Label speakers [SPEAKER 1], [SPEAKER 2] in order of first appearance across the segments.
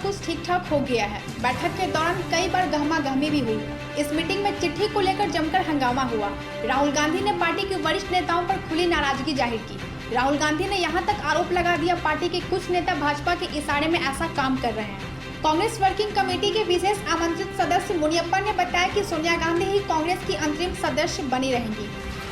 [SPEAKER 1] कुछ ठीक ठाक हो गया है। बैठक के दौरान कई बार गहमा-गहमी भी हुई। इस मीटिंग में चिट्ठी को लेकर जमकर हंगामा हुआ। राहुल गांधी ने पार्टी के वरिष्ठ नेताओं पर खुली नाराजगी जाहिर की। राहुल गांधी ने यहां तक आरोप लगा दिया पार्टी के कुछ नेता भाजपा के इशारे में ऐसा काम कर रहे हैं। कांग्रेस वर्किंग कमेटी के विशेष आमंत्रित सदस्य मुनियप्पन ने बताया कि सोनिया गांधी ही कांग्रेस की अंतरिम सदस्य बनी रहेंगी।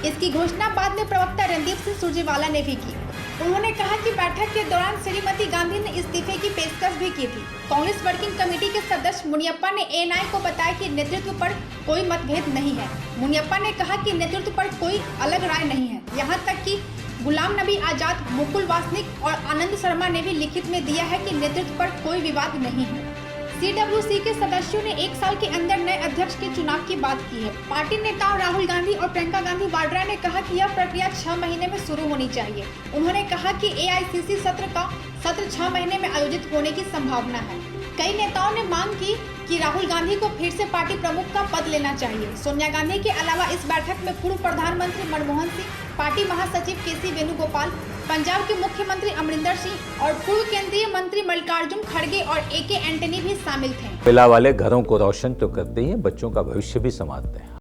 [SPEAKER 1] इसकी घोषणा बाद में प्रवक्ता रणदीप सिंह सुरजेवाला ने भी की। उन्होंने कहा कि बैठक के दौरान श्रीमती गांधी ने इस्तीफे की पेशकश भी की थी। कांग्रेस वर्किंग कमेटी के सदस्य मुनियप्पन ने एएनआई को बताया कि नेतृत्व पर कोई मतभेद नहीं है। मुनियप्पन ने कहा कि नेतृत्व पर कोई अलग राय नहीं है। यहाँ तक कि गुलाम नबी आजाद, मुकुल वासनिक और आनंद शर्मा ने भी लिखित में दिया है कि नेतृत्व पर कोई विवाद नहीं है। सीडब्ल्यूसी के सदस्यों ने 1 साल के अंदर नए अध्यक्ष के चुनाव की बात की है। पार्टी नेताओं राहुल गांधी और प्रियंका गांधी वाड्रा ने कहा कि यह प्रक्रिया 6 महीने में शुरू होनी चाहिए। उन्होंने कहा कि एआईसीसी सत्र 6 महीने में आयोजित होने की संभावना है। कई नेताओं ने मांग की कि राहुल गांधी को फिर से पार्टी प्रमुख का पद लेना चाहिए। सोनिया गांधी के अलावा इस बैठक में पूर्व प्रधानमंत्री मनमोहन सिंह, पार्टी महासचिव केसी वेणुगोपाल, पंजाब के मुख्यमंत्री अमरिंदर सिंह और पूर्व केंद्रीय मंत्री मल्लिकार्जुन खड़गे और एके एंटनी भी शामिल थे।
[SPEAKER 2] महिला वाले घरों को रोशन तो करते ही हैं, बच्चों का भविष्य भी संवारते हैं।